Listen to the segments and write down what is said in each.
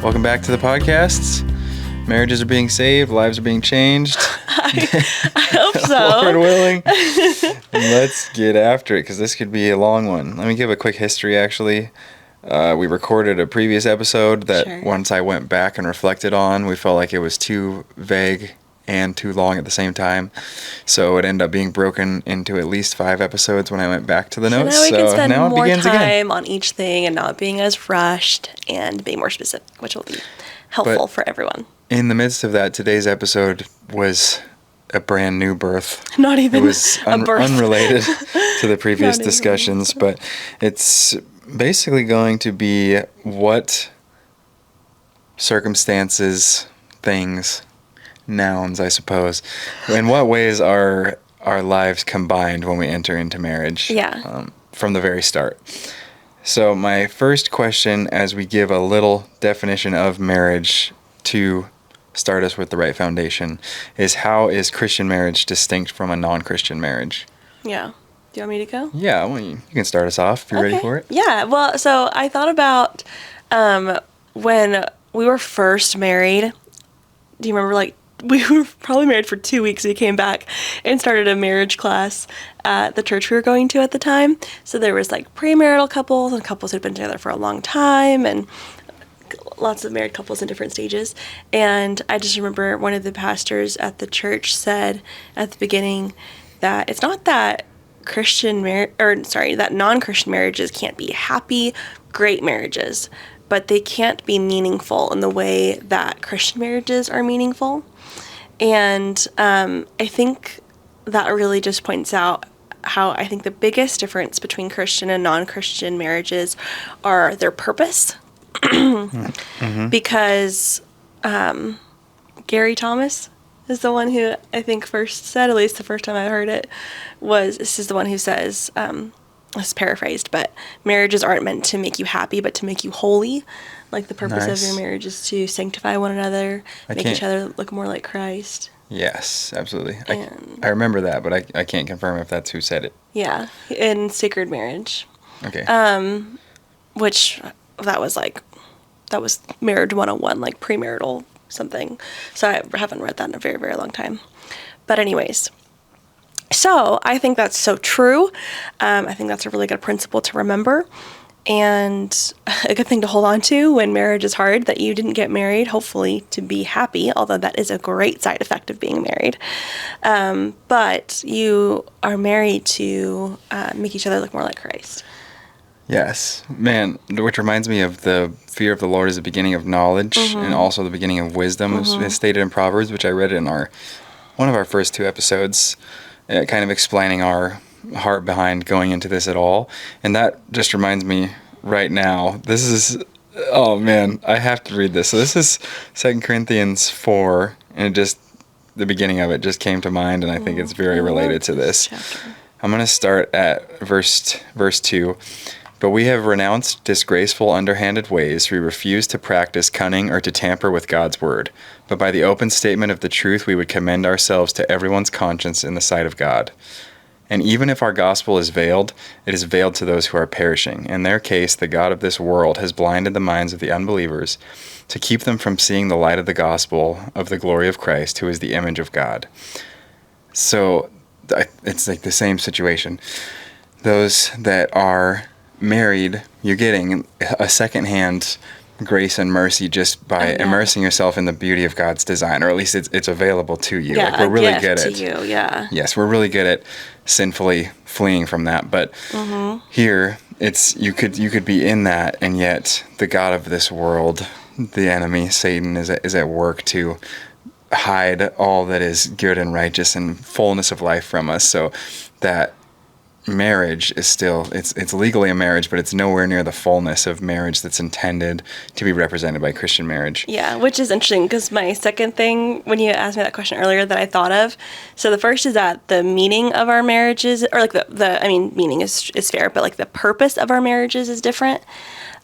Welcome back to the podcasts. Marriages are being saved, lives are being changed. I hope so. Lord willing. Let's get after it, because this could be a long one. Let me give a quick history, actually. We recorded a previous episode that once I went back and reflected on, we felt like it was too vague and too long at the same time. So it ended up being broken into at least 5 episodes when I went back to the notes. Now we can spend now more time again on each thing and not being as rushed and being more specific, which will be helpful for everyone. In the midst of that, today's episode was a brand new birth. Not even it was a birth. Unrelated to the previous discussions, but it's basically going to be what circumstances, things, nouns, I suppose, in what ways are our lives combined when we enter into marriage from the very start. So my first question, as we give a little definition of marriage to start us with the right foundation, is how is Christian marriage distinct from a non-Christian marriage? Yeah. Do you want me to go? Yeah, well, you can start us off if you're ready for it. Yeah, well, so I thought about when we were first married. Do you remember, we were probably married for 2 weeks. We came back and started a marriage class at the church we were going to at the time. So there was premarital couples and couples who'd been together for a long time and lots of married couples in different stages. And I just remember one of the pastors at the church said at the beginning that it's not that that non-Christian marriages can't be happy, great marriages, but they can't be meaningful in the way that Christian marriages are meaningful. And I think that really just points out how I think the biggest difference between Christian and non-Christian marriages are their purpose. Mm-hmm. Because Gary Thomas is the one who I think first said, at least the first time I heard it, this is the one who says, it's paraphrased, but marriages aren't meant to make you happy, but to make you holy. The purpose of your marriage is to sanctify one another, make each other look more like Christ. Yes, absolutely. I remember that, but I can't confirm if that's who said it. Yeah, in Sacred Marriage. Okay. Which that was Marriage 101, premarital something. So I haven't read that in a very, very long time. But anyways, so I think that's so true. I think that's a really good principle to remember. And a good thing to hold on to when marriage is hard, that you didn't get married, hopefully, to be happy, although that is a great side effect of being married. But you are married to make each other look more like Christ. Yes. Man, which reminds me of the fear of the Lord is the beginning of knowledge, and also the beginning of wisdom. It's stated in Proverbs, which I read in one of our first 2 episodes, kind of explaining our heart behind going into this at all. And that just reminds me right now, oh man, I have to read this. So this is 2 Corinthians 4, and the beginning of it just came to mind, and I think it's very related to this. I'm going to start at verse 2. But we have renounced disgraceful, underhanded ways. We refuse to practice cunning or to tamper with God's word. But by the open statement of the truth, we would commend ourselves to everyone's conscience in the sight of God. And even if our gospel is veiled, it is veiled to those who are perishing. In their case, the God of this world has blinded the minds of the unbelievers to keep them from seeing the light of the gospel of the glory of Christ, who is the image of God. So it's the same situation. Those that are married, you're getting a secondhand grace and mercy just by immersing yourself in the beauty of God's design, or at least it's available to you. We're really good at you. Yes, we're really good at sinfully fleeing from that. But here, it's you could be in that, and yet the God of this world, the enemy, Satan, is at work to hide all that is good and righteous and fullness of life from us. So that marriage is still, it's legally a marriage, but it's nowhere near the fullness of marriage that's intended to be represented by Christian marriage. Yeah, which is interesting, because my second thing, when you asked me that question earlier, that I thought of, so the first is that the meaning of our marriages, or meaning is fair, but the purpose of our marriages is different.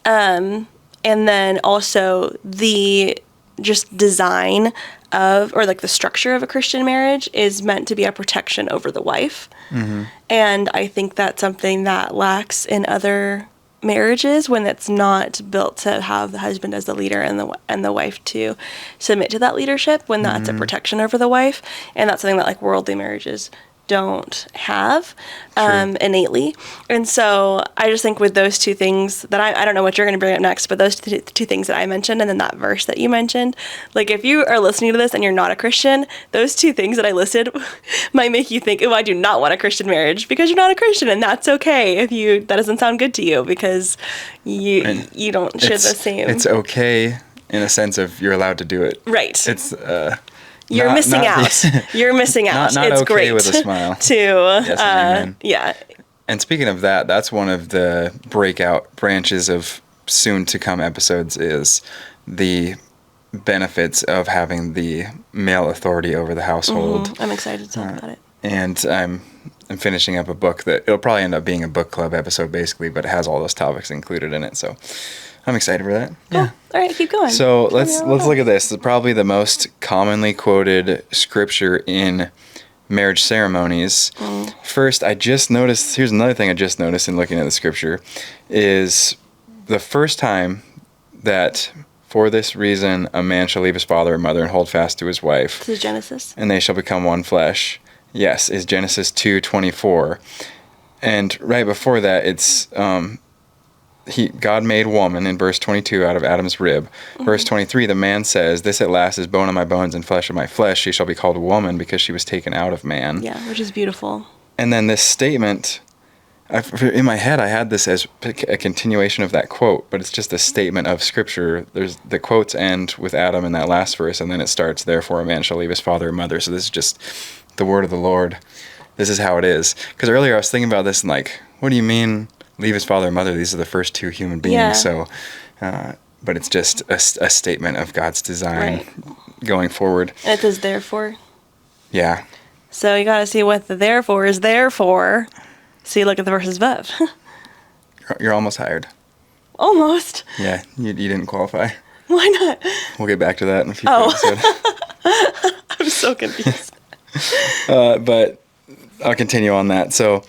And then also the just design of, or the structure of a Christian marriage is meant to be a protection over the wife. Mm-hmm. And I think that's something that lacks in other marriages when it's not built to have the husband as the leader and the wife to submit to that leadership, when that's a protection over the wife. And that's something that like worldly marriages don't have innately. And so I just think with those two things that I don't know what you're going to bring up next, but those two things that I mentioned and then that verse that you mentioned, like if you are listening to this and you're not a Christian, those two things that I listed might make you think, oh, I do not want a Christian marriage, because you're not a Christian, and that's okay if that doesn't sound good to you because you don't share the same. It's okay in a sense of you're allowed to do it. Right. It's You're missing out. You're missing out. Not it's okay great with a smile. Yes, amen. Yeah. And speaking of that, that's one of the breakout branches of soon-to-come episodes is the benefits of having the male authority over the household. I'm excited to talk about it. And I'm finishing up a book that it'll probably end up being a book club episode, basically, but it has all those topics included in it. So I'm excited for that. Cool. Yeah. All right, keep going. So let's look at this. Probably the most commonly quoted scripture in marriage ceremonies. First, I just noticed, here's another thing I just noticed in looking at the scripture, is the first time that for this reason a man shall leave his father and mother and hold fast to his wife. This is Genesis. And they shall become one flesh. Yes, is Genesis 2:24. And right before that, it's God made woman in verse 22 out of Adam's rib. Verse 23, the man says, this at last is bone of my bones and flesh of my flesh. She shall be called woman because she was taken out of man. Yeah, which is beautiful. And then this statement, in my head, I had this as a continuation of that quote, but it's just a statement of scripture. There's the quotes end with Adam in that last verse, and then it starts, therefore a man shall leave his father and mother. So this is just the word of the Lord. This is how it is. Because earlier I was thinking about this and like, what do you mean leave his father and mother? These are the first two human beings. Yeah. So, but it's just a statement of God's design going forward. And it says therefore. Yeah. So you got to see what the therefore is there for. So you look at the verses above. You're almost hired. Almost? Yeah, you didn't qualify. Why not? We'll get back to that in a few episodes. I'm so confused. But I'll continue on that. So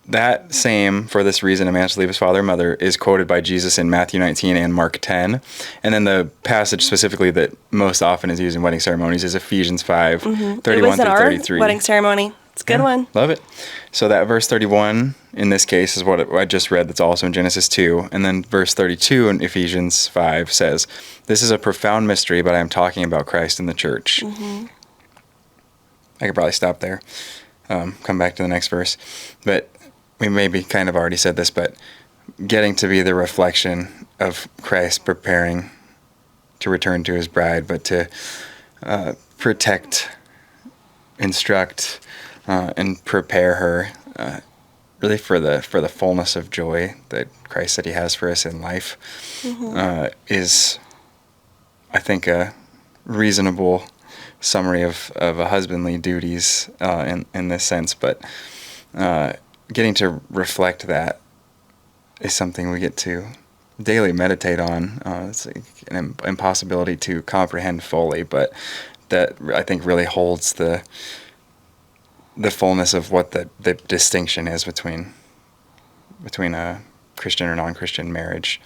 that same, for this reason, a man shall leave his father and mother, is quoted by Jesus in Matthew 19 and Mark 10. And then the passage specifically that most often is used in wedding ceremonies is Ephesians 5, 31 through 33. It was in our wedding ceremony. It's a good one. Love it. So that verse 31 in this case is what I just read. That's also in Genesis 2. And then verse 32 in Ephesians 5 says, this is a profound mystery, but I am talking about Christ and the church. I could probably stop there. Come back to the next verse. But we maybe kind of already said this, but getting to be the reflection of Christ preparing to return to his bride, but to protect, instruct, and prepare her really for the fullness of joy that Christ said he has for us in life is, I think, a reasonable summary of a husbandly duties in this sense. But getting to reflect that is something we get to daily meditate on. It's an impossibility to comprehend fully, but that I think really holds the fullness of what the distinction is between a Christian or non-Christian marriage.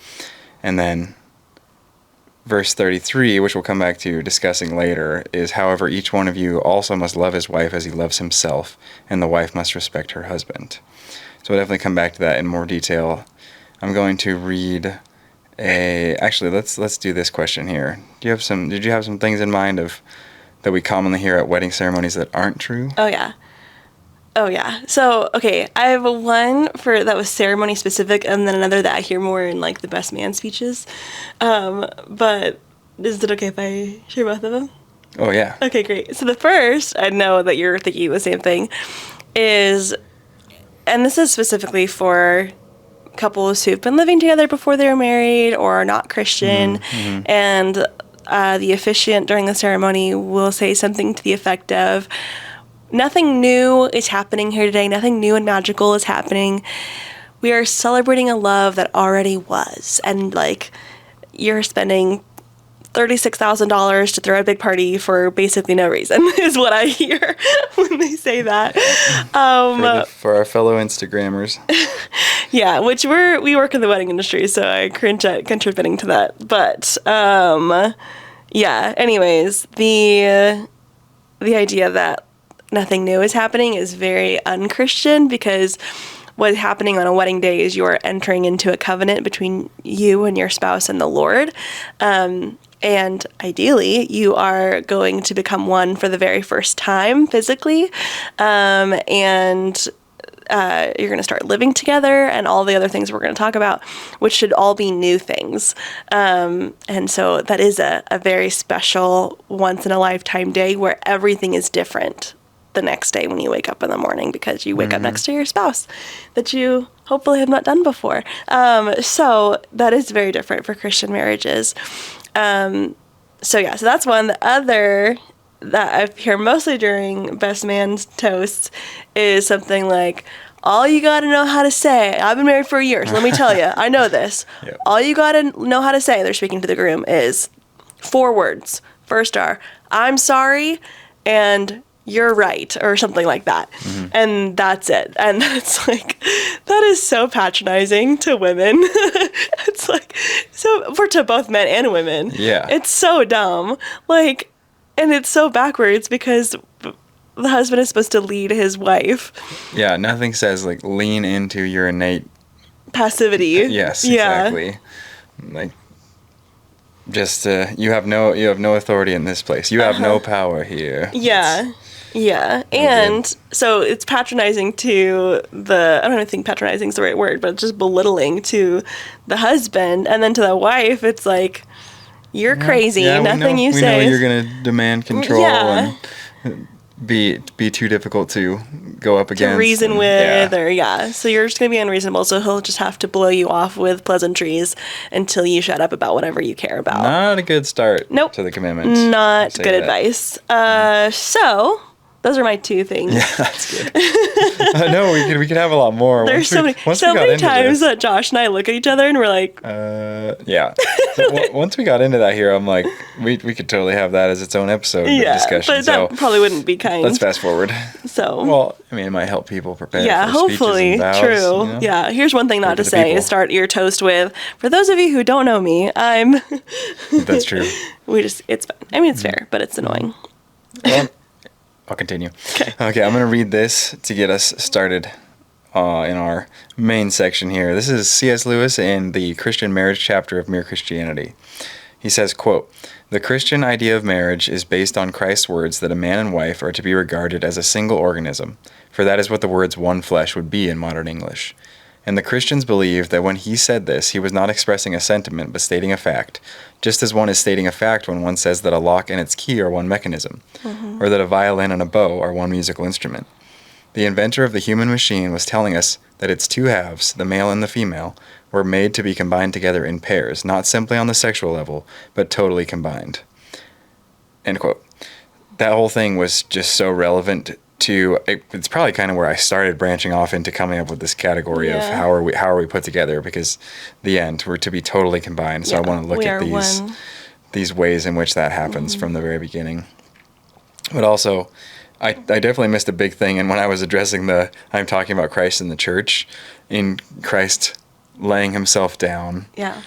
And then verse 33, which we'll come back to discussing later, is, however, each one of you also must love his wife as he loves himself, and the wife must respect her husband. So we'll definitely come back to that in more detail. I'm going to read actually, let's do this question here. Did you have some things in mind that we commonly hear at wedding ceremonies that aren't true? Oh, yeah. So, okay, I have one that was ceremony specific, and then another that I hear more in, like, the best man speeches. But is it okay if I share both of them? Oh, yeah. Okay, great. So the first, I know that you're thinking the same thing, is, and this is specifically for couples who've been living together before they were married or are not Christian, and the officiant during the ceremony will say something to the effect of, nothing new is happening here today. Nothing new and magical is happening. We are celebrating a love that already was. And, like, you're spending $36,000 to throw a big party for basically no reason is what I hear when they say that. For our fellow Instagrammers. Yeah, which we work in the wedding industry, so I cringe at contributing to that. But yeah, anyways, the idea that nothing new is happening is very unchristian, because what's happening on a wedding day is you are entering into a covenant between you and your spouse and the Lord. And ideally, you are going to become one for the very first time physically. And you're going to start living together and all the other things we're going to talk about, which should all be new things. And so that is a very special once-in-a-lifetime day where everything is different the next day when you wake up in the morning, because you wake up next to your spouse that you hopefully have not done before. So that is very different for Christian marriages. So that's one. The other that I hear mostly during best man's toasts is something like, all you got to know how to say, I've been married for years, let me tell you, I know this. Yep. All you got to know how to say, they're speaking to the groom, is 4 words. First are, I'm sorry, and you're right, or something like that. Mm-hmm. And that's it. And that's like, that is so patronizing to women. It's like, so, to both men and women. Yeah. It's so dumb. Like, and it's so backwards, because the husband is supposed to lead his wife. Yeah, nothing says, like, lean into your innate passivity. Yes, exactly. Like, just you have no authority in this place. You have no power here. Yeah. Yeah. And so it's patronizing to I don't even think patronizing is the right word, but just belittling to the husband. And then to the wife, it's like, you're crazy. Nothing you say. We know you're going to demand control and be too difficult to go up against. To reason with, So you're just going to be unreasonable. So he'll just have to blow you off with pleasantries until you shut up about whatever you care about. Not a good start to the commitment. Not good advice. So those are my 2 things. Yeah, that's good. No, we could have a lot more. There's so many times that Josh and I look at each other and we're like, yeah. So, once we got into that here, I'm like, we could totally have that as its own episode of discussion. But that probably wouldn't be kind. Let's fast forward. So, well, I mean, it might help people prepare. Yeah, for hopefully. Speeches and vows, true. You know? Yeah. Here's one thing not to say is start your toast with, for those of you who don't know me, I'm. That's true. It's fun. I mean, it's fair, but it's annoying. Well, I'll continue. Okay, I'm going to read this to get us started in our main section here. This is C.S. Lewis in the Christian Marriage chapter of Mere Christianity. He says, quote, "The Christian idea of marriage is based on Christ's words that a man and wife are to be regarded as a single organism, for that is what the words one flesh would be in modern English. And the Christians believe that when he said this, he was not expressing a sentiment, but stating a fact, just as one is stating a fact when one says that a lock and its key are one mechanism, or that a violin and a bow are one musical instrument. The inventor of the human machine was telling us that its 2 halves, the male and the female, were made to be combined together in pairs, not simply on the sexual level, but totally combined." End quote. That whole thing was just so relevant to, it's probably kind of where I started branching off into coming up with this category of how are we put together, because the end, we're to be totally combined. So I want to look at these ways in which that happens from the very beginning. But also, I definitely missed a big thing, and when I was addressing I'm talking about Christ in the church, in Christ laying himself down. Yeah.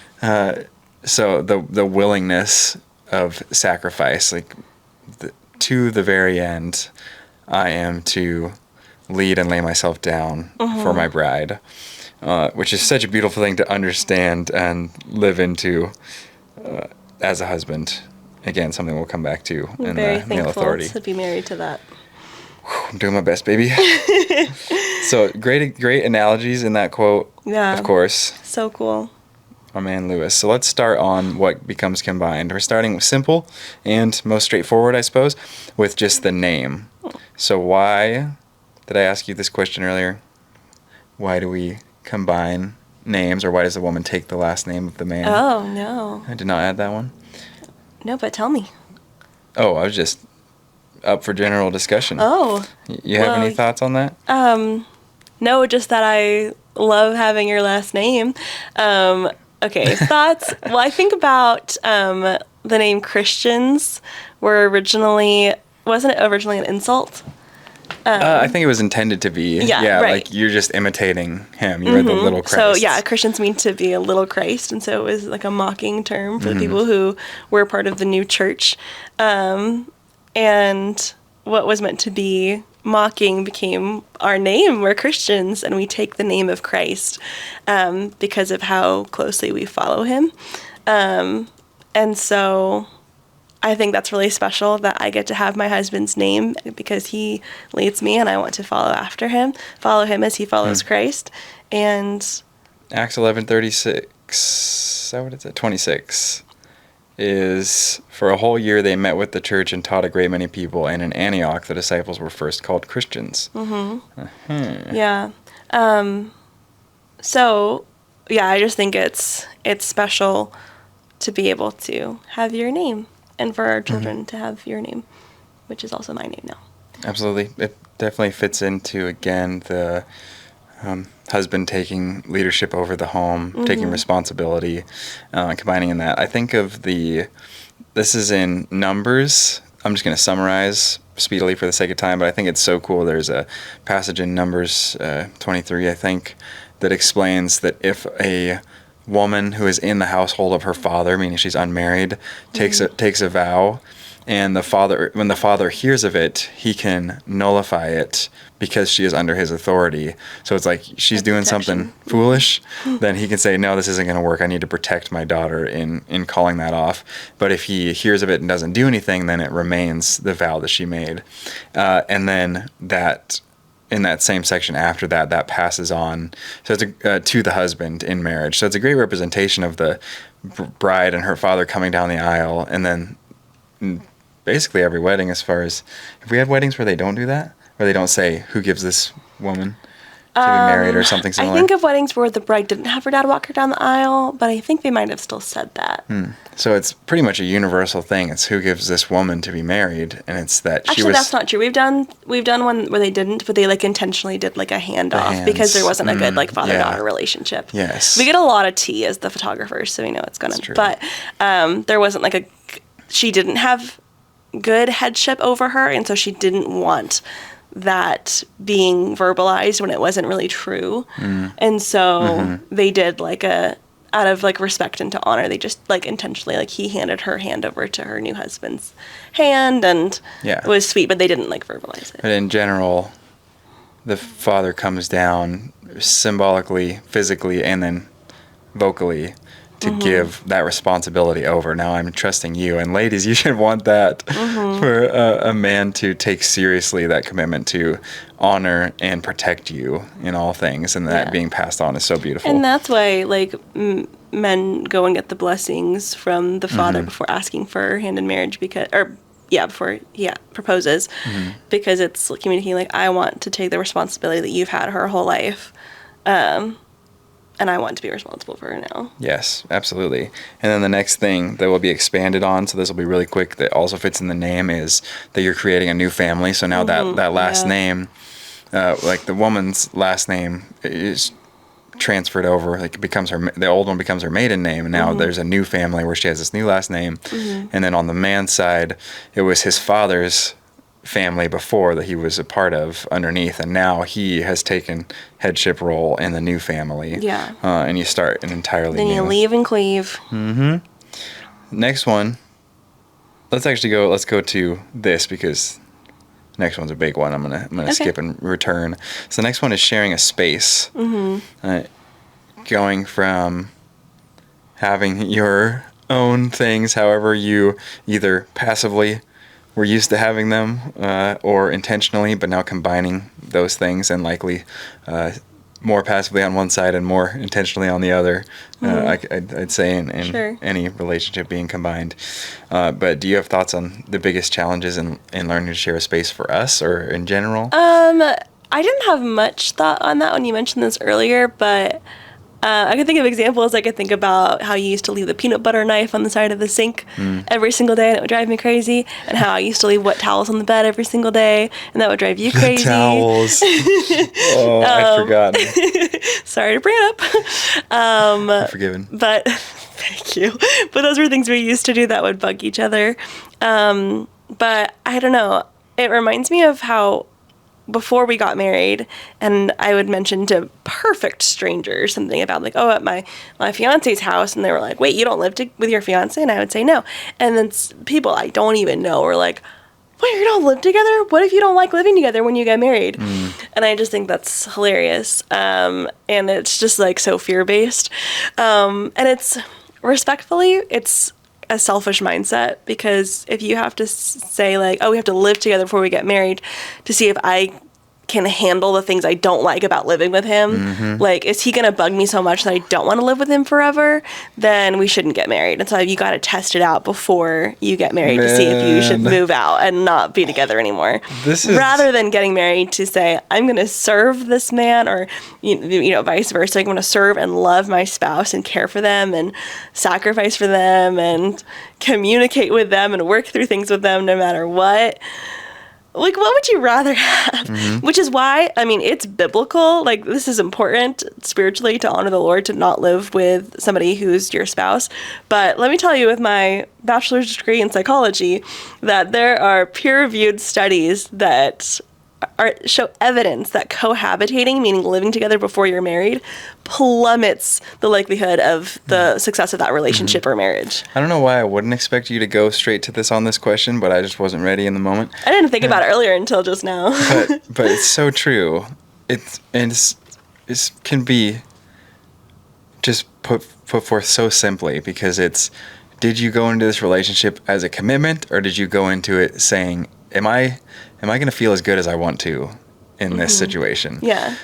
So the willingness of sacrifice, like to the very end, I am to lead and lay myself down for my bride, which is such a beautiful thing to understand and live into as a husband. Again, something we'll come back to in the male authority. To be married to that. I'm doing my best, baby. So great analogies in that quote. Yeah. Of course. So cool. Our man Lewis. So let's start on what becomes combined. We're starting with simple and most straightforward, I suppose, with just the name. So why did I ask you this question earlier? Why do we combine names, or why does the woman take the last name of the man? Oh, no. I did not add that one. No, but tell me. Oh, I was just up for general discussion. Oh. You have any thoughts on that? No, just that I love having your last name. Okay, thoughts. Well, I think about the name Christians wasn't it originally an insult? I think it was intended to be. Yeah, right. Like you're just imitating him. You're the little Christ. So yeah, Christians mean to be a little Christ, and so it was like a mocking term for the people who were part of the new church. And what was meant to be mocking became our name. We're Christians, and we take the name of Christ because of how closely we follow him. And so I think that's really special that I get to have my husband's name because he leads me and I want to follow him as he follows Christ. And Acts 11:36, is that what it said? 26 is, for a whole year they met with the church and taught a great many people, and in Antioch the disciples were first called Christians. Yeah. So yeah, I just think it's special to be able to have your name, and for our children to have your name, which is also my name now. Absolutely. It definitely fits into, again, the husband taking leadership over the home, taking responsibility, combining in that. I think of this is in Numbers. I'm just going to summarize speedily for the sake of time, but I think it's so cool. There's a passage in Numbers 23, I think, that explains that if a woman who is in the household of her father, meaning she's unmarried, takes a vow, and when the father hears of it, he can nullify it because she is under his authority. So it's like she's doing something foolish, then he can say, no, this isn't going to work. I need to protect my daughter in calling that off. But if he hears of it and doesn't do anything, then it remains the vow that she made. And then in that same section after that passes on. So it's to the husband in marriage. So it's a great representation of the bride and her father coming down the aisle, and then basically every wedding, as far as, have we had weddings where they don't do that? Where they don't say, who gives this woman to be married or something similar? I think of weddings where the bride didn't have her dad walk her down the aisle, but I think they might have still said that. So it's pretty much a universal thing. It's who gives this woman to be married, and it's that Actually, that's not true. We've done one where they didn't, but they like intentionally did like a handoff because there wasn't a good like father-daughter relationship. Yes. We get a lot of tea as the photographers, so we know it's gonna. But there wasn't like she didn't have good headship over her, and so she didn't want that being verbalized when it wasn't really true. And so they did like out of like respect and to honor, they just like intentionally, like he handed her hand over to her new husband's hand, and it was sweet, but they didn't like verbalize it. But in general, the father comes down symbolically, physically, and then vocally to give that responsibility over. Now I'm trusting you. And ladies, you should want that for a man to take seriously that commitment to honor and protect you in all things. And that being passed on is so beautiful. And that's why like men go and get the blessings from the father before asking for her hand in marriage, before he proposes, because it's communicating like, I want to take the responsibility that you've had her whole life. And I want to be responsible for her now. Yes, absolutely. And then the next thing that will be expanded on, so this will be really quick, that also fits in the name, is that you're creating a new family. So now that last name, like the woman's last name is transferred over, like it becomes the old one becomes her maiden name, and now there's a new family where she has this new last name. And then on the man's side, it was his father's family before that he was a part of underneath, and now he has taken headship role in the new family. And you start an entirely new. Then you leave and cleave. Next one, let's go to this, because next one's a big one. I'm gonna skip and return. So the next one is sharing a space. Going from having your own things, however you either passively we're used to having them or intentionally, but now combining those things, and likely more passively on one side and more intentionally on the other. I'd say in any relationship being combined. But do you have thoughts on the biggest challenges in learning to share a space for us, or in general? I didn't have much thought on that when you mentioned this earlier, but I can think of examples. I could think about how you used to leave the peanut butter knife on the side of the sink every single day, and it would drive me crazy. And how I used to leave wet towels on the bed every single day, and that would drive you crazy. Towels. I forgot. Sorry to bring it up. You're forgiven. But Thank you. But those were things we used to do that would bug each other. But I don't know. It reminds me of how before we got married, and I would mention to perfect strangers something about like, oh, at my fiance's house, and they were like, wait, you don't live with your fiance? And I would say no. And then people I don't even know were like, wait, you don't live together? What if you don't like living together when you get married? And I just think that's hilarious. And it's just like so fear-based. And it's respectfully, it's a selfish mindset, because if you have to say like, oh, we have to live together before we get married to see if I can handle the things I don't like about living with him, like, is he going to bug me so much that I don't want to live with him forever? Then we shouldn't get married. And so you got to test it out before you get married to see if you should move out and not be together anymore. Rather than getting married to say, I'm going to serve this man, or, you know, vice versa. I'm going to serve and love my spouse and care for them and sacrifice for them and communicate with them and work through things with them no matter what. Like, what would you rather have? Which is why, I mean, it's biblical. Like, this is important spiritually to honor the Lord, to not live with somebody who's your spouse. But let me tell you, with my bachelor's degree in psychology, that there are peer-reviewed studies that show evidence that cohabitating, meaning living together before you're married, plummets the likelihood of the success of that relationship or marriage. I don't know why I wouldn't expect you to go straight to this on this question, but I just wasn't ready in the moment. I didn't think about it earlier until just now. but it's so true. It can be just put forth so simply, because it's, did you go into this relationship as a commitment, or did you go into it saying, am I going to feel as good as I want to in this situation? Yeah.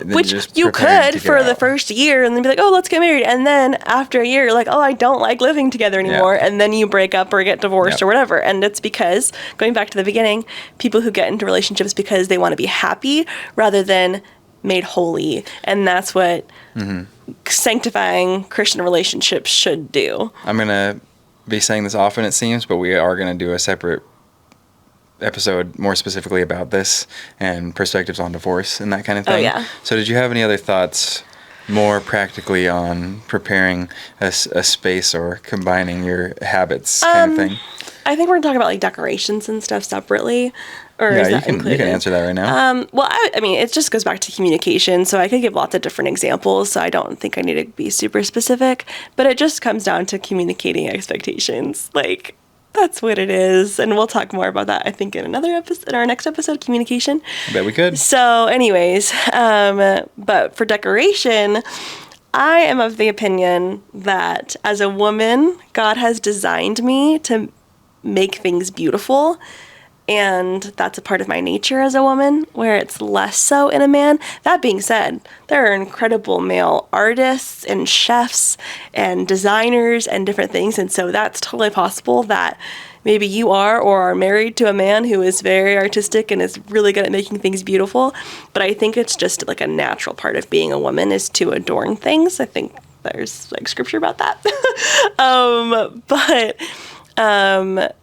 Which you could for the first year, and then be like, oh, let's get married. And then after a year, you're like, oh, I don't like living together anymore. Yeah. And then you break up or get divorced or whatever. And it's because, going back to the beginning, people who get into relationships because they want to be happy rather than made holy. And that's what sanctifying Christian relationships should do. I'm going to be saying this often, it seems, but we are going to do a separate episode more specifically about this and perspectives on divorce and that kind of thing. Oh, yeah. So did you have any other thoughts more practically on preparing a space or combining your habits kind of thing? I think we're going to talk about like decorations and stuff separately. Or is that included? You can answer that right now. Well, I mean, it just goes back to communication. So I could give lots of different examples. So I don't think I need to be super specific. But it just comes down to communicating expectations. Like, that's what it is. And we'll talk more about that, I think, in another episode, in our next episode, communication. I bet we could. So anyways, but for decoration, I am of the opinion that as a woman, God has designed me to make things beautiful. And that's a part of my nature as a woman, where it's less so in a man. That being said, there are incredible male artists and chefs and designers and different things. And so that's totally possible that maybe you are or are married to a man who is very artistic and is really good at making things beautiful. But I think it's just like a natural part of being a woman is to adorn things. I think there's like scripture about that.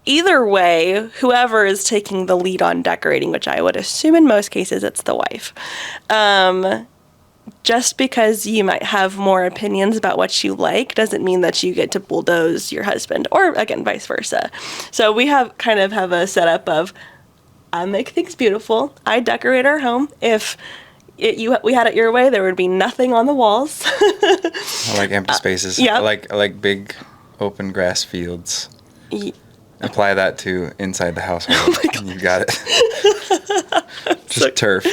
Either way, whoever is taking the lead on decorating, which I would assume in most cases it's the wife, just because you might have more opinions about what you like doesn't mean that you get to bulldoze your husband, or again, vice versa. So we have a setup of, I make things beautiful, I decorate our home. If we had it your way, there would be nothing on the walls. I like empty spaces. Yeah. I like big open grass fields. Apply that to inside the household. Oh my gosh. You got it. Just turf.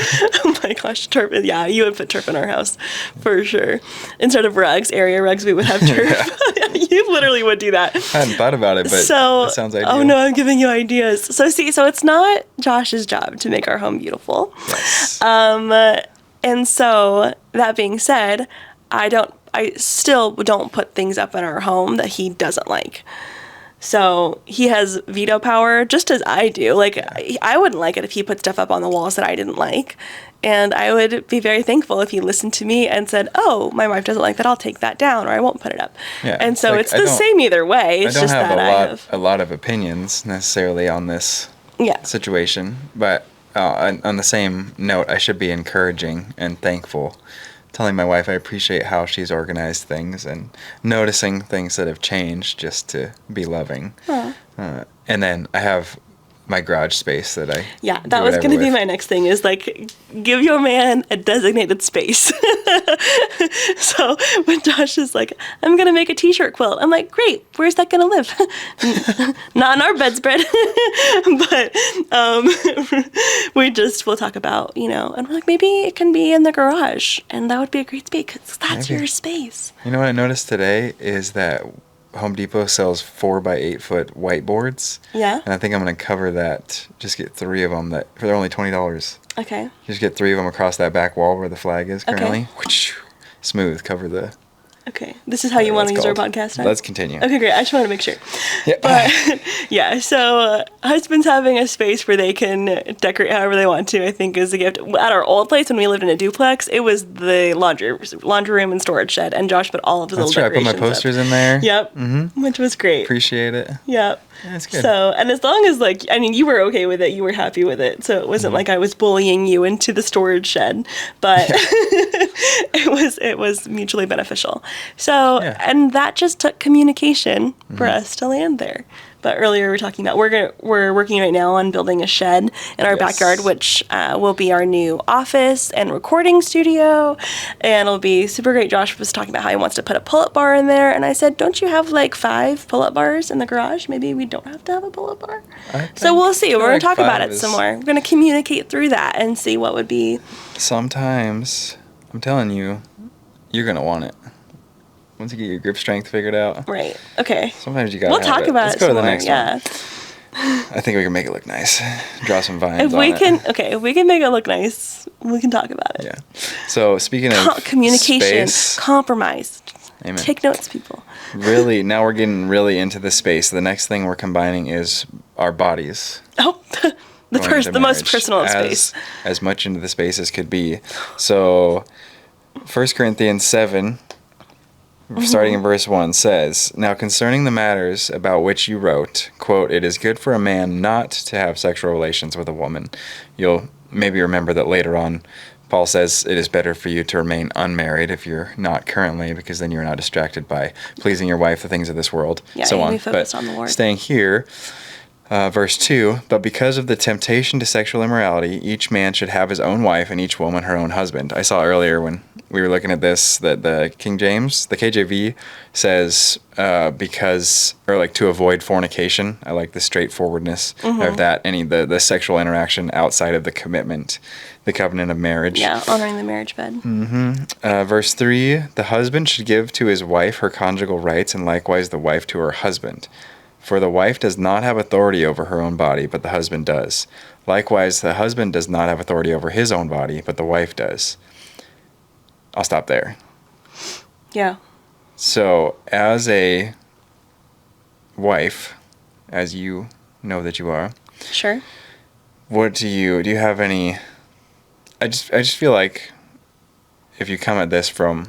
Oh my gosh, turf. Yeah, you would put turf in our house for sure. Instead of rugs, area rugs, we would have turf. You literally would do that. I hadn't thought about it, but that sounds ideal. Oh no, I'm giving you ideas. So it's not Josh's job to make our home beautiful. Yes. And so that being said, I still don't put things up in our home that he doesn't like. So he has veto power just as I do. Like, I wouldn't like it if he put stuff up on the walls that I didn't like. And I would be very thankful if he listened to me and said, oh, my wife doesn't like that, I'll take that down, or I won't put it up. Yeah, and so it's the same either way. It's just that I have a lot of opinions necessarily on this situation. But on the same note, I should be encouraging and thankful telling my wife I appreciate how she's organized things and noticing things that have changed just to be loving. And then I have my garage space that I Yeah, that was going to be my next thing is like, give your man a designated space. So when Josh is like, I'm going to make a t-shirt quilt, I'm like, great, where's that going to live? Not in our bedspread. But we'll talk about, and we're like, maybe it can be in the garage, and that would be a great space because that's your space. You know what I noticed today is that Home Depot sells 4x8 foot whiteboards. Yeah. And I think I'm going to cover that. Just get 3 of them they're only $20. Okay. Just get 3 of them across that back wall where the flag is currently. Okay. Smooth. Cover the. Okay. This is how you want to use our podcast time? Let's continue. Okay, great. I just want to make sure. Yeah. But yeah, so husbands having a space where they can decorate however they want to, I think, is a gift. At our old place when we lived in a duplex, it was the laundry room and storage shed, and Josh put all of his little decorations I put my posters in there. Yep. Mm-hmm. Which was great. Appreciate it. Yep. Yeah, that's good. So, and as long as you were okay with it, you were happy with it. So it wasn't like I was bullying you into the storage shed, but it was mutually beneficial. So, and that just took communication for us to land there. But earlier we were talking about we're working right now on building a shed in our backyard, which will be our new office and recording studio, and it'll be super great. Josh was talking about how he wants to put a pull-up bar in there, and I said, don't you have like 5 pull-up bars in the garage? Maybe we don't have to have a pull-up bar. So we'll see. We're going to talk about it some more. We're going to communicate through that and see what would be. Sometimes, I'm telling you, you're going to want it. Once you get your grip strength figured out. Right. Okay. Sometimes you gotta We'll talk about Let's it go to some the more. next one. I think we can make it look nice. Draw some vines If we can make it look nice, we can talk about it. Yeah. So speaking of communication, space, compromise. Amen. Take notes, people. Really, now we're getting really into the space. The next thing we're combining is our bodies. Oh, the most personal space. As much into the space as could be. So 1 Corinthians 7, starting in verse 1, says, "Now concerning the matters about which you wrote, quote, it is good for a man not to have sexual relations with a woman." You'll maybe remember that later on, Paul says it is better for you to remain unmarried if you're not currently, because then you're not distracted by pleasing your wife, the things of this world, so on. Focused on the Lord. Staying here, verse 2, "But because of the temptation to sexual immorality, each man should have his own wife and each woman her own husband." I saw earlier when we were looking at this that the King James, the KJV, says to avoid fornication. I like the straightforwardness of that, the sexual interaction outside of the commitment, the covenant of marriage. Yeah, honoring the marriage bed. Verse 3, "The husband should give to his wife her conjugal rights, and likewise the wife to her husband. For the wife does not have authority over her own body, but the husband does. Likewise, the husband does not have authority over his own body, but the wife does." I'll stop there. Yeah. So, as a wife, as you know that you are, Sure. what do you have any? I just feel like if you come at this from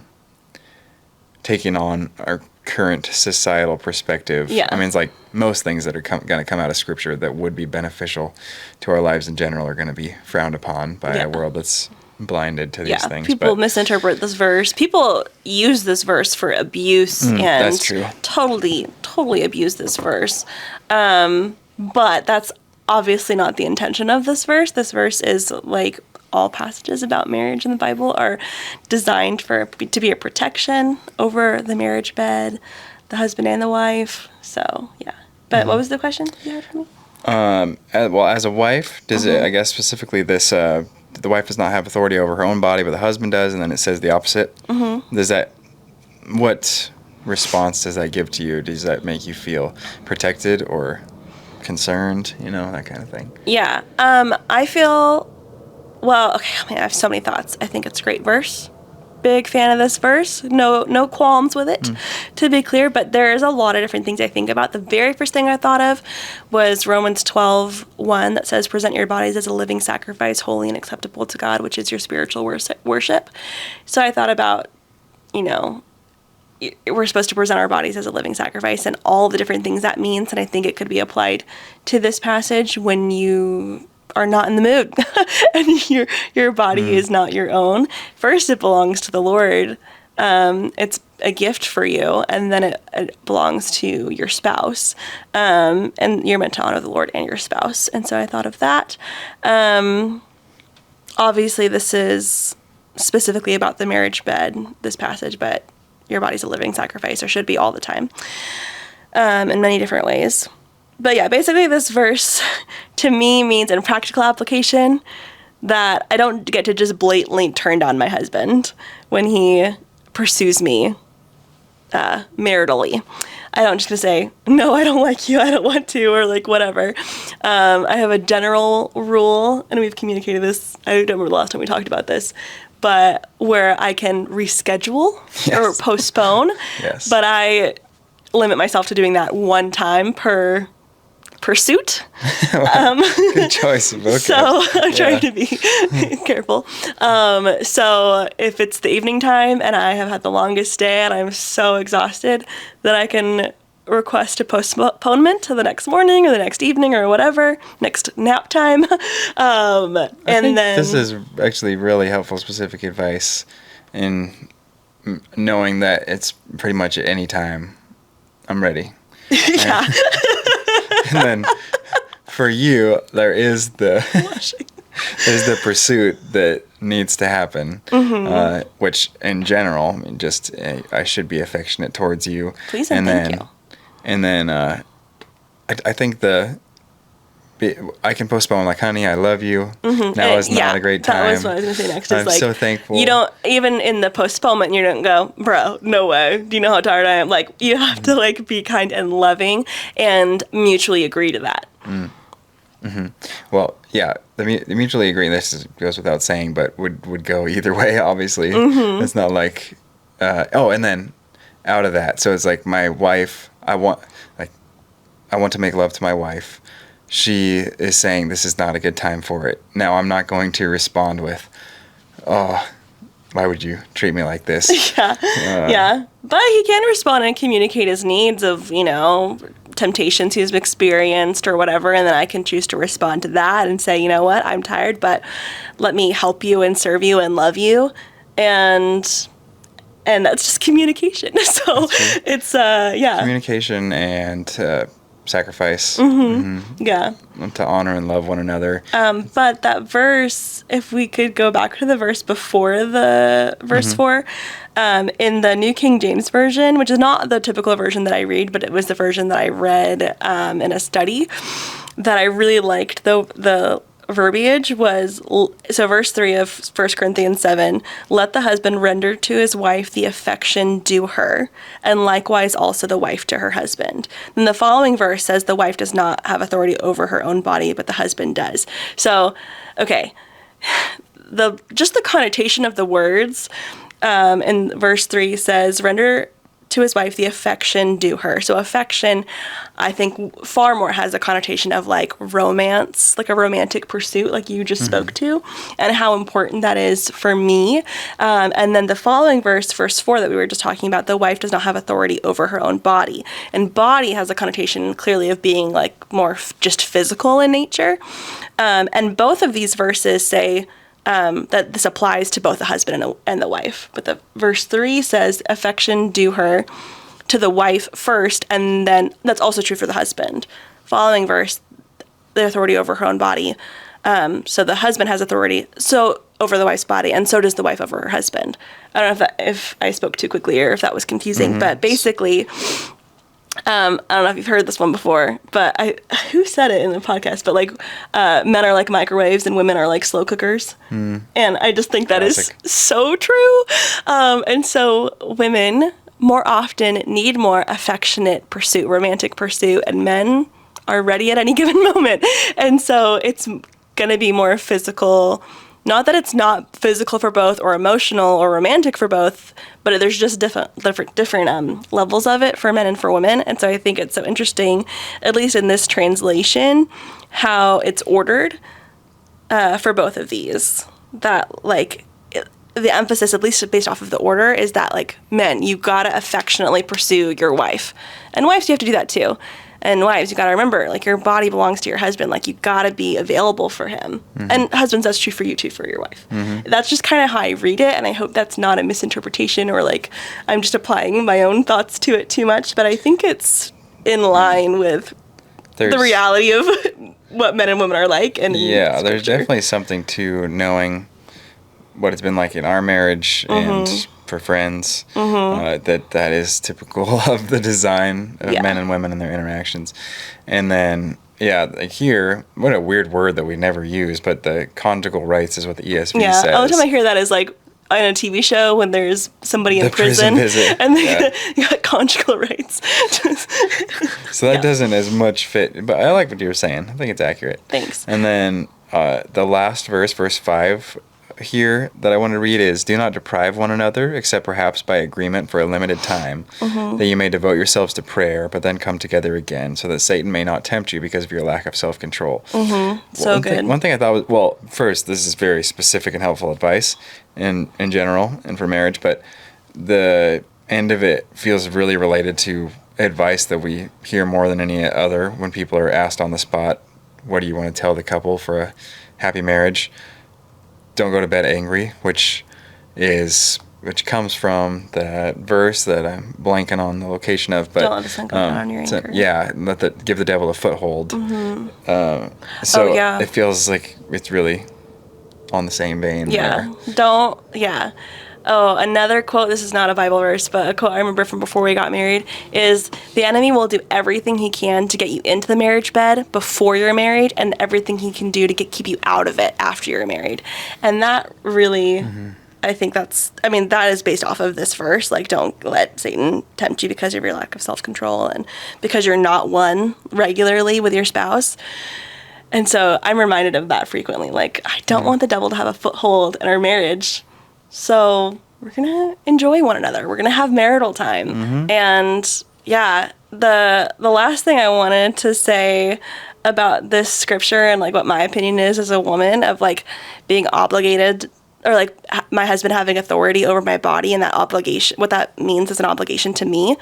taking on our current societal perspective, I mean, it's like most things that are going to come out of Scripture that would be beneficial to our lives in general are going to be frowned upon by a world that's blinded to these things. People misinterpret this verse. People use this verse for abuse and that's true. totally abuse this verse. But that's obviously not the intention of this verse. This verse is like all passages about marriage in the Bible are designed to be a protection over the marriage bed, the husband and the wife. So, yeah. But what was the question you had for me? Well, as a wife, does it, I guess specifically this, the wife does not have authority over her own body, but the husband does, and then it says the opposite. What response does that give to you? Does that make you feel protected or concerned, that kind of thing? Yeah. I feel, I have so many thoughts. I think it's a great verse. Big fan of this verse. No qualms with it, to be clear, but there is a lot of different things I think about. The very first thing I thought of was Romans 12:1 that says, "Present your bodies as a living sacrifice, holy and acceptable to God, which is your spiritual worship." So I thought about, we're supposed to present our bodies as a living sacrifice and all the different things that means, and I think it could be applied to this passage when you are not in the mood and your body is not your own, first it belongs to the Lord. It's a gift for you, and then it belongs to your spouse. And you're meant to honor the Lord and your spouse. And so I thought of that. Obviously, this is specifically about the marriage bed, this passage, but your body's a living sacrifice, or should be all the time, in many different ways. But yeah, basically this verse to me means in practical application that I don't get to just blatantly turn down my husband when he pursues me maritally. I don't just gonna say, no, I don't like you, I don't want to, or like whatever. I have a general rule, and we've communicated this, I don't remember the last time we talked about this, but where I can reschedule or postpone. Yes. But I limit myself to doing that one time per pursuit. Good choice of vocab. So I'm trying to be careful. So if it's the evening time and I have had the longest day and I'm so exhausted, then I can request a postponement to the next morning or the next evening or whatever, next nap time. And then this is actually really helpful specific advice in knowing that it's pretty much at any time I'm ready. Yeah. And then for you, there's the pursuit that needs to happen, which in general, I mean, just I should be affectionate towards you. Please and thank you. And then I think I can postpone, like, honey, I love you. Now is not a great time. That was what I was going to say next. I'm so thankful. You don't, even in the postponement, you don't go, bro, no way. Do you know how tired I am? Like, you have to, like, be kind and loving and mutually agree to that. Well, yeah, the mutually agreeing, this goes without saying, but would go either way, obviously. It's not like, and then out of that, so it's like my wife, I want to make love to my wife. She is saying this is not a good time for it. Now I'm not going to respond with, oh, why would you treat me like this? Yeah. But he can respond and communicate his needs of, temptations he's experienced or whatever, and then I can choose to respond to that and say, you know what, I'm tired, but let me help you and serve you and love you. And that's just communication. So it's, Communication and sacrifice. Yeah. To honor and love one another. But that verse, if we could go back to the verse before the verse 4, in the New King James Version, which is not the typical version that I read, but it was the version that I read in a study that I really liked. The verbiage was, so verse 3 of 1 Corinthians 7, let the husband render to his wife the affection due her, and likewise also the wife to her husband. Then the following verse says the wife does not have authority over her own body, but the husband does. So, okay, the connotation of the words in verse 3 says, render to his wife the affection due her. So affection, I think, far more has a connotation of like romance, like a romantic pursuit, like you just spoke to, and how important that is for me. And then the following verse 4 that we were just talking about, the wife does not have authority over her own body. And body has a connotation clearly of being like more just physical in nature. And both of these verses say that this applies to both the husband and the wife. But the verse 3 says affection due her to the wife first, and then that's also true for the husband. Following verse, the authority over her own body. So the husband has authority over the wife's body, and so does the wife over her husband. I don't know if I spoke too quickly or if that was confusing, but basically, I don't know if you've heard this one before, but who said it in the podcast, but like men are like microwaves and women are like slow cookers. And I just think that is so true. And so women more often need more affectionate pursuit, romantic pursuit, and men are ready at any given moment. And so it's going to be more physical. Not that it's not physical for both or emotional or romantic for both, but there's just different levels of it for men and for women. And so I think it's so interesting, at least in this translation, how it's ordered for both of these. That like the emphasis, at least based off of the order, is that like men, you gotta affectionately pursue your wife, and wives, you have to do that too. And wives, you got to remember, like, your body belongs to your husband. Like, you got to be available for him. And husbands, that's true for you too, for your wife. That's just kind of how I read it, and I hope that's not a misinterpretation or like I'm just applying my own thoughts to it too much. But I think it's in line with the reality of what men and women are like. And yeah, there's definitely something to knowing what it's been like in our marriage and for friends, that is typical of the design of men and women and their interactions. And then, like here, what a weird word that we never use, but the conjugal rights is what the ESV says. All the time I hear that is like in a TV show when there's somebody in prison visit. And they got conjugal rights. So that doesn't as much fit, but I like what you were saying. I think it's accurate. Thanks. And then the last verse 5, here that I want to read is, do not deprive one another, except perhaps by agreement for a limited time, that you may devote yourselves to prayer, but then come together again, so that Satan may not tempt you because of your lack of self-control. So good. One thing I thought was, well, first, this is very specific and helpful advice in general and for marriage, but the end of it feels really related to advice that we hear more than any other when people are asked on the spot, what do you want to tell the couple for a happy marriage? Don't go to bed angry, which comes from that verse that I'm blanking on the location of. But don't let the sun go down on your anger. Give the devil a foothold. It feels like it's really on the same vein. Oh, another quote, this is not a Bible verse, but a quote I remember from before we got married is, the enemy will do everything he can to get you into the marriage bed before you're married, and everything he can do to keep you out of it after you're married. And that really, I think that is based off of this verse. Like, don't let Satan tempt you because of your lack of self-control and because you're not one regularly with your spouse. And so I'm reminded of that frequently. Like, I don't want the devil to have a foothold in our marriage. So we're going to enjoy one another. We're going to have marital time. And the last thing I wanted to say about this scripture and like what my opinion is as a woman of like being obligated, or like my husband having authority over my body and that obligation, what that means as an obligation to me,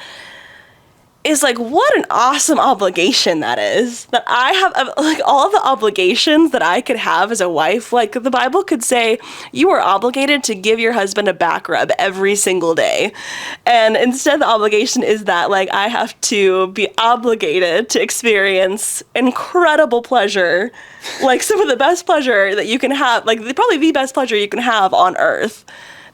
is like, what an awesome obligation that is. That I have, like, all the obligations that I could have as a wife. Like, the Bible could say, you are obligated to give your husband a back rub every single day. And instead, the obligation is that, like, I have to be obligated to experience incredible pleasure. Like, some of the best pleasure that you can have, like, probably the best pleasure you can have on earth.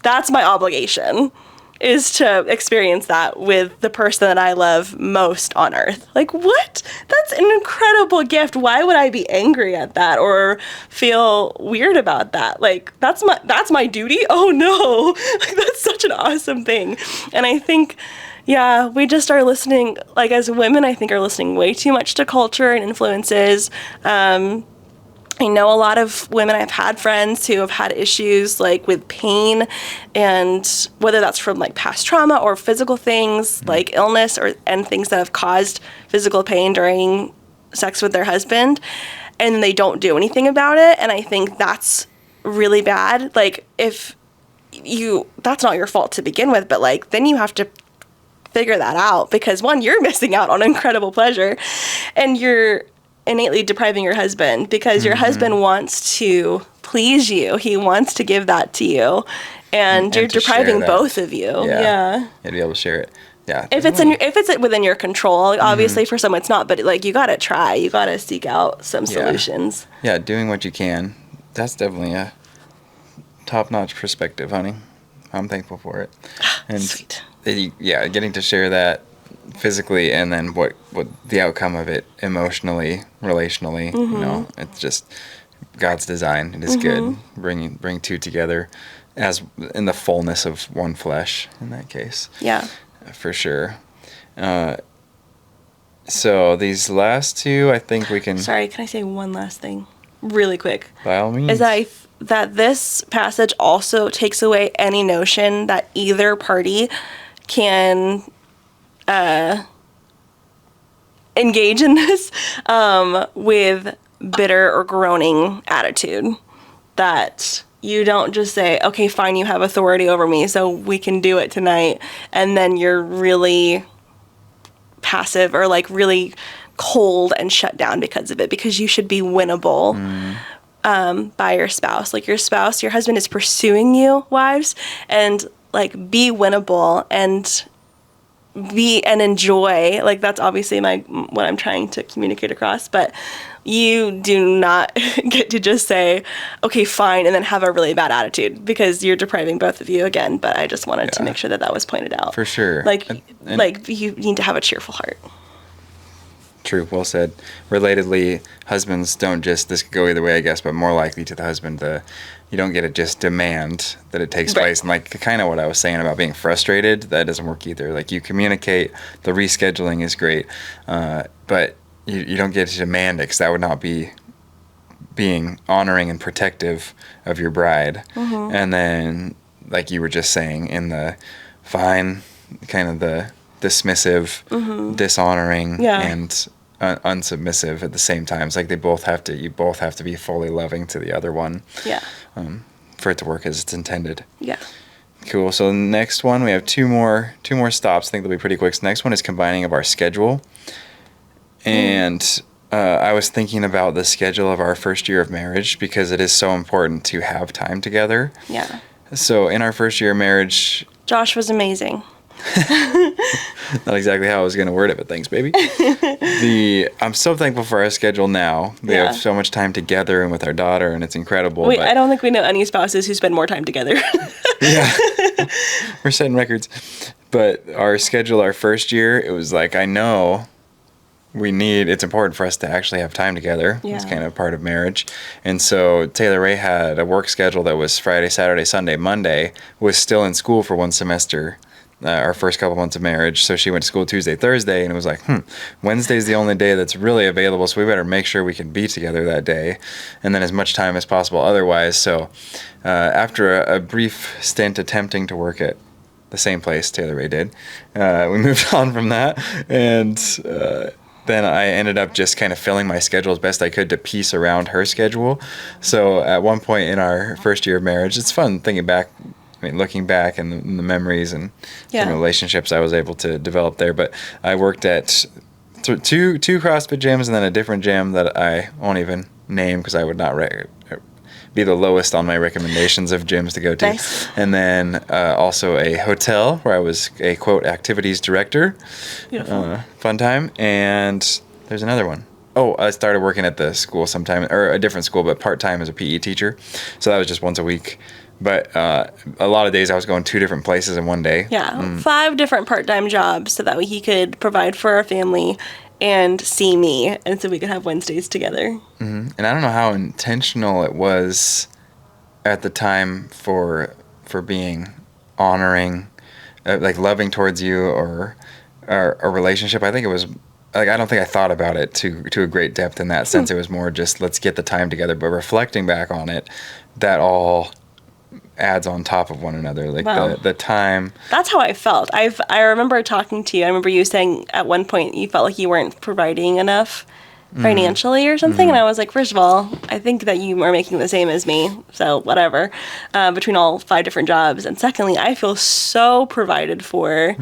That's my obligation, is to experience that with the person that I love most on earth. Like, what? That's an incredible gift. Why would I be angry at that or feel weird about that? Like, that's my duty? Oh no. Like, that's such an awesome thing. And I think, we just are listening, like, as women, I think are listening way too much to culture and influences. I know a lot of women, I've had friends who have had issues like with pain, and whether that's from like past trauma or physical things like illness and things that have caused physical pain during sex with their husband, and they don't do anything about it. And I think that's really bad. Like, that's not your fault to begin with, but like then you have to figure that out, because one, you're missing out on incredible pleasure, and you're innately depriving your husband because your husband wants to please you. He wants to give that to you, and you're depriving both of you. Yeah. To be able to share it. Yeah. If it's within your control, obviously for some it's not, but like you got to try. You got to seek out some solutions. Yeah, doing what you can. That's definitely a top-notch perspective, honey. I'm thankful for it. And sweet. Getting to share that physically, and then what the outcome of it emotionally, relationally, it's just God's design. It is good. Bring two together as in the fullness of one flesh in that case. Yeah. For sure. So these last two, I think we can... Sorry, can I say one last thing really quick? By all means. Is that this passage also takes away any notion that either party can engage in this with bitter or groaning attitude. That you don't just say, okay, fine, you have authority over me, so we can do it tonight, and then you're really passive or like really cold and shut down because of it, because you should be winnable by your spouse. Like, your spouse, your husband is pursuing you, wives, and like, be winnable and enjoy. Like, that's obviously what I'm trying to communicate across, but you do not get to just say, okay, fine, and then have a really bad attitude, because you're depriving both of you again. But I just wanted to make sure that was pointed out. For sure. Like, you need to have a cheerful heart. True, well said. Relatedly, husbands don't just, this could go either way, I guess, but more likely to the husband, you don't get to just demand that it takes place. And like, kind of what I was saying about being frustrated, that doesn't work either. Like, you communicate, the rescheduling is great, but you don't get to demand it, because that would not be being honoring and protective of your bride. And then, like you were just saying, in the fine, kind of the dismissive, dishonoring, and unsubmissive at the same time. It's like you both have to be fully loving to the other one. Yeah. For it to work as it's intended. Yeah. Cool. So the next one, we have two more stops. I think they'll be pretty quick. So the next one is combining of our schedule. And I was thinking about the schedule of our first year of marriage, because it is so important to have time together. Yeah. So in our first year of marriage, Josh was amazing. Not exactly how I was going to word it, but thanks, baby. I'm so thankful for our schedule now. We have so much time together and with our daughter, and it's incredible. Wait, I don't think we know any spouses who spend more time together. Yeah. We're setting records. But our schedule, our first year, it was like, I know it's important for us to actually have time together. Yeah. It's kind of part of marriage. And so Taylor Ray had a work schedule that was Friday, Saturday, Sunday, Monday, was still in school for one semester. Our first couple months of marriage. So she went to school Tuesday, Thursday, and it was like, Wednesday's the only day that's really available, so we better make sure we can be together that day, and then as much time as possible otherwise. So after a brief stint attempting to work at the same place Taylor Ray did, we moved on from that, and then I ended up just kind of filling my schedule as best I could to piece around her schedule. So at one point in our first year of marriage, it's fun thinking back, looking back and the memories and some relationships I was able to develop there. But I worked at two CrossFit gyms, and then a different gym that I won't even name, because I would not be the lowest on my recommendations of gyms to go to. Nice. And then also a hotel where I was a, quote, activities director. Beautiful. Fun time. And there's another one. Oh, I started working at the school sometime, or a different school, but part-time as a PE teacher. So that was just once a week. But a lot of days I was going 2 different places in one day. Yeah, 5 different part-time jobs, so that he could provide for our family and see me, and so we could have Wednesdays together. And I don't know how intentional it was at the time for being honoring, like loving towards you, or a relationship. I think it was, like, I don't think I thought about it to a great depth in that sense. It was more just, let's get the time together. But reflecting back on it, that all adds on top of one another, like the time. That's how I felt. I remember talking to you. I remember you saying at one point you felt like you weren't providing enough financially or something, and I was like, first of all, I think that you are making the same as me, so whatever, between all 5 different jobs. And secondly, I feel so provided for,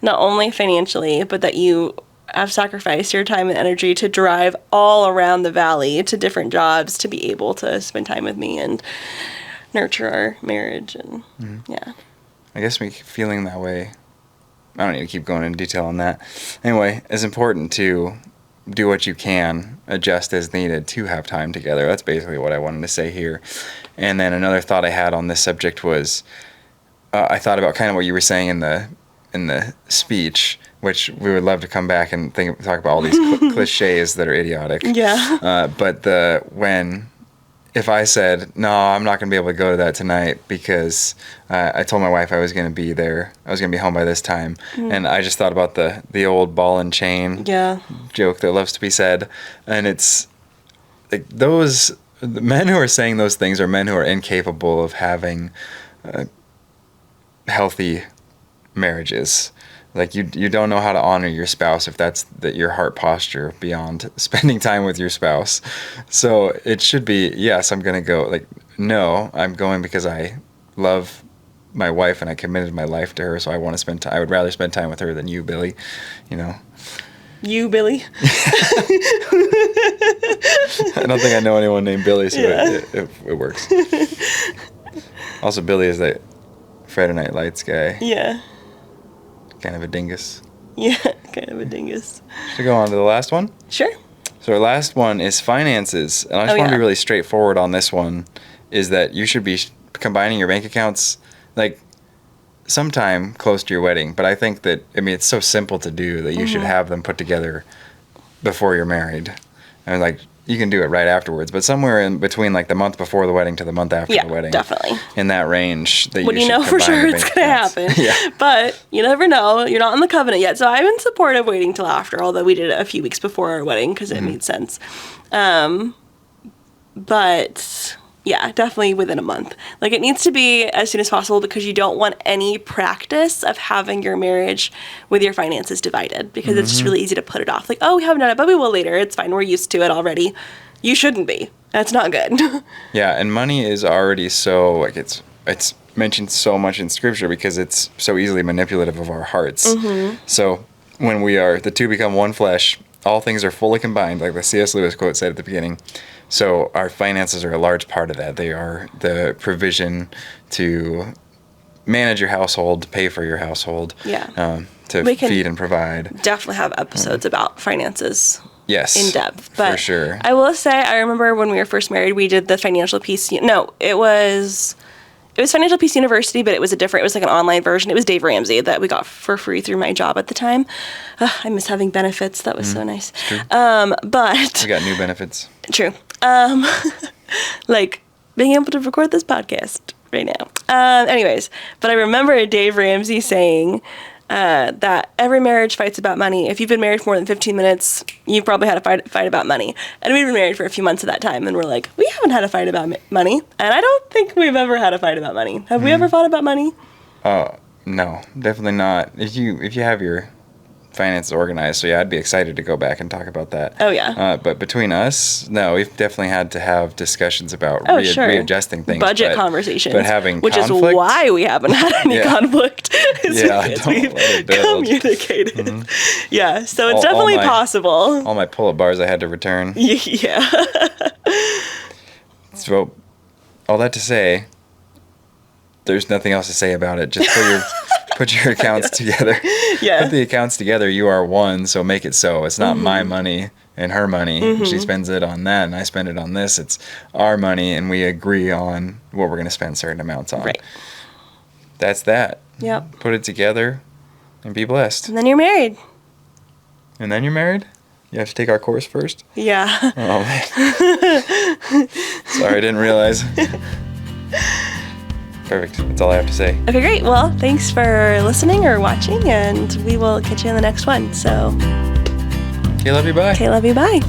not only financially, but that you have sacrificed your time and energy to drive all around the valley to different jobs to be able to spend time with me and nurture our marriage. And I guess me feeling that way, I don't need to keep going into detail on that. Anyway, it's important to do what you can, adjust as needed to have time together. That's basically what I wanted to say here. And then another thought I had on this subject was, I thought about kind of what you were saying in the speech, which we would love to come back and talk about all these cliches that are idiotic. Yeah. But if I said, no, I'm not going to be able to go to that tonight because I told my wife I was going to be there. I was going to be home by this time. And I just thought about the old ball and chain joke that loves to be said. And it's like the men who are saying those things are men who are incapable of having healthy marriages. Like, you don't know how to honor your spouse if that's your heart posture beyond spending time with your spouse. So it should be, yes, I'm going to go. Like, no, I'm going because I love my wife and I committed my life to her, so I want to spend time. I would rather spend time with her than you, Billy, You, Billy? I don't think I know anyone named Billy, so Yeah. it works. Also, Billy is that Friday Night Lights guy. Yeah. Kind of a dingus. Yeah, kind of a dingus. Should we go on to the last one? Sure. So our last one is finances. And I just want to be really straightforward on this one, is that you should be combining your bank accounts, like, sometime close to your wedding. But I think that, it's so simple to do that you should have them put together before you're married. And, like, you can do it right afterwards, but somewhere in between, like, the month before the wedding to the month after the wedding. Definitely. In that range that When you should you know for combine sure your it's bank going to accounts. happen. Yeah. But you never know. You're not in the covenant yet. So I'm in support of waiting till after, although we did it a few weeks before our wedding because it made sense. But yeah, definitely within a month. Like, it needs to be as soon as possible because you don't want any practice of having your marriage with your finances divided, because it's just really easy to put it off. Like, oh, we haven't done it, but we will later. It's fine. We're used to it already. You shouldn't be. That's not good. Yeah, and money is already so, like, it's mentioned so much in Scripture because it's so easily manipulative of our hearts. So when the two become one flesh, all things are fully combined, like the C.S. Lewis quote said at the beginning. So our finances are a large part of that. They are the provision to manage your household, to pay for your household, to feed and provide. Definitely have episodes about finances. Yes, in depth, but for sure. I will say, I remember when we were first married, we did the Financial Peace. No, it was Financial Peace University, but it was like an online version. It was Dave Ramsey that we got for free through my job at the time. I miss having benefits. That was so nice. But we got new benefits. True. Like being able to record this podcast right now. Anyways, but I remember Dave Ramsey saying that every marriage fights about money. If you've been married for more than 15 minutes, you've probably had a fight about money. And we've been married for a few months at that time, and we're like, we haven't had a fight about money. And I don't think we've ever had a fight about money. Have we ever fought about money? No, definitely not. If you have your finances organized, so yeah, I'd be excited to go back and talk about that. Oh yeah. But between us, no, we've definitely had to have discussions about readjusting things, budget conversations, but having which conflict, is why we haven't had any conflict. Don't we've let it build. communicated. Yeah, so it's definitely possible. All my pull-up bars I had to return. Yeah. So, all that to say, there's nothing else to say about it. Just put your accounts together. Yeah. Put the accounts together. You are one, so make it so. It's not my money and her money. She spends it on that, and I spend it on this. It's our money, and we agree on what we're going to spend certain amounts on. Right. That's that. Yep. Put it together, and be blessed. And then you're married. And then you're married? You have to take our course first? Yeah. Oh, man. Sorry, I didn't realize. Perfect. That's all I have to say. Okay, great. Well, thanks for listening or watching, and we will catch you in the next one. So, Okay, love you. Bye. okay, love you. Bye.